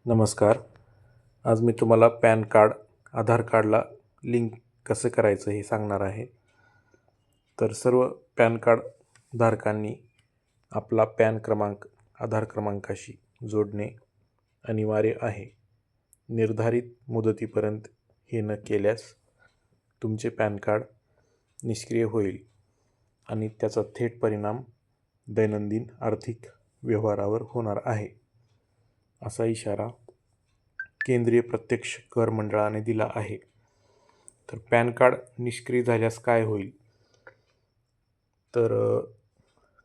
नमस्कार. आज मी तुम्हाला पॅन कार्ड, आधार कार्डला लिंक कसं करायचं हे सांगणार आहे. तर सर्व पॅन कार्ड धारकांनी आपला पॅन क्रमांक आधार क्रमांकाशी जोडणे अनिवार्य आहे. निर्धारित मुदतीपर्यंत हे न केल्यास तुमचे पॅन कार्ड निष्क्रिय होईल आणि त्याचा थेट परिणाम दैनंदिन आर्थिक व्यवहारावर होणार आहे, असा इशारा केंद्रीय प्रत्यक्ष कर मंडळाने दिला आहे. तर पॅन कार्ड निष्क्रिय झाल्यास काय होईल? तर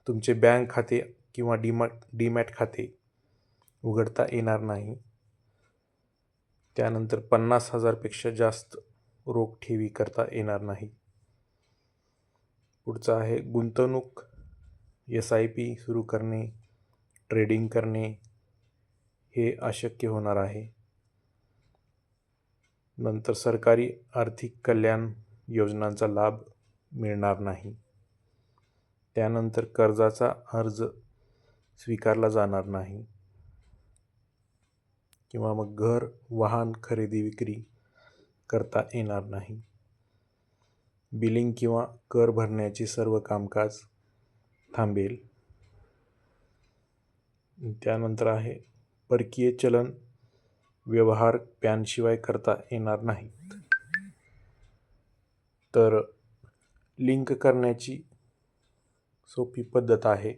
तुमचे बँक खाते किंवा डीमॅट खाते उघडता येणार नाही. त्यानंतर 50,000पेक्षा जास्त रोख ठेवी करता येणार नाही. पुढचं आहे गुंतवणूक, SIP सुरू करणे, ट्रेडिंग करणे हे अशक्य होणार आहे. नंतर सरकारी आर्थिक कल्याण योजनांचा लाभ मिळणार नाही. त्यानंतर कर्जाचा अर्ज स्वीकारला जाणार नाही किंवा मग घर, वाहन खरेदी विक्री करता येणार नाही. बिलिंग किंवा कर भरण्याचे सर्व कामकाज थांबेल. त्यानंतर आहे परकीय चलन व्यवहार पॅनशिवाय करता येणार नाहीत. तर लिंक करण्याची सोपी पद्धत आहे.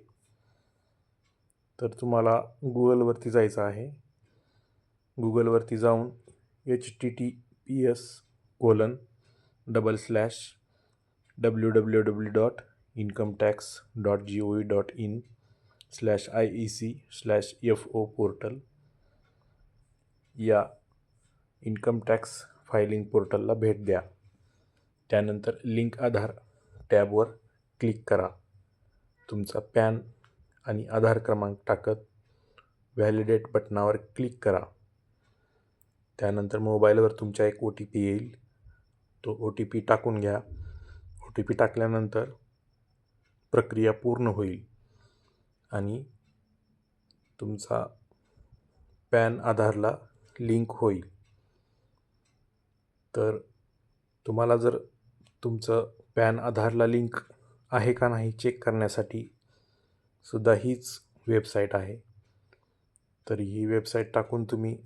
तर तुम्हाला गुगलवरती जायचं आहे. गुगलवरती जाऊन https://www.incometax.gov.in/iec/fo पोर्टल या इन्कम टॅक्स फायलिंग पोर्टलला भेट द्या. त्यानंतर लिंक आधार टॅबवर क्लिक करा. तुमचा पॅन आणि आधार क्रमांक टाकत व्हॅलिडेट बटनावर क्लिक करा. त्यानंतर मोबाईलवर तुमच्या एक OTP येईल. तो OTP टाकून घ्या. OTP टाकल्यानंतर प्रक्रिया पूर्ण होईल आणि तुमचा पॅन आधारला लिंक होईल. तर तुम्हाला जर तुमचं पॅन आधारला लिंक आहे का नाही चेक करण्यासाठी सुद्धा हीच वेबसाईट आहे. तर ही वेबसाईट टाकून तुम्ही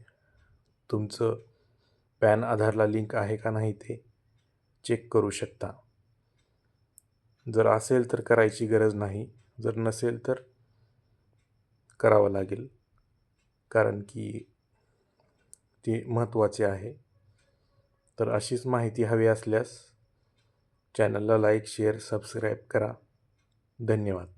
तुमचं पॅन आधारला लिंक आहे का नाही ते चेक करू शकता. जर असेल तर करायची गरज नाही, जर नसेल तर करावं लागेल, कारण की ते महत्त्वाचे आहे. तर अशीच माहिती हवी असल्यास चॅनलला लाईक, शेअर, सबस्क्राईब करा. धन्यवाद.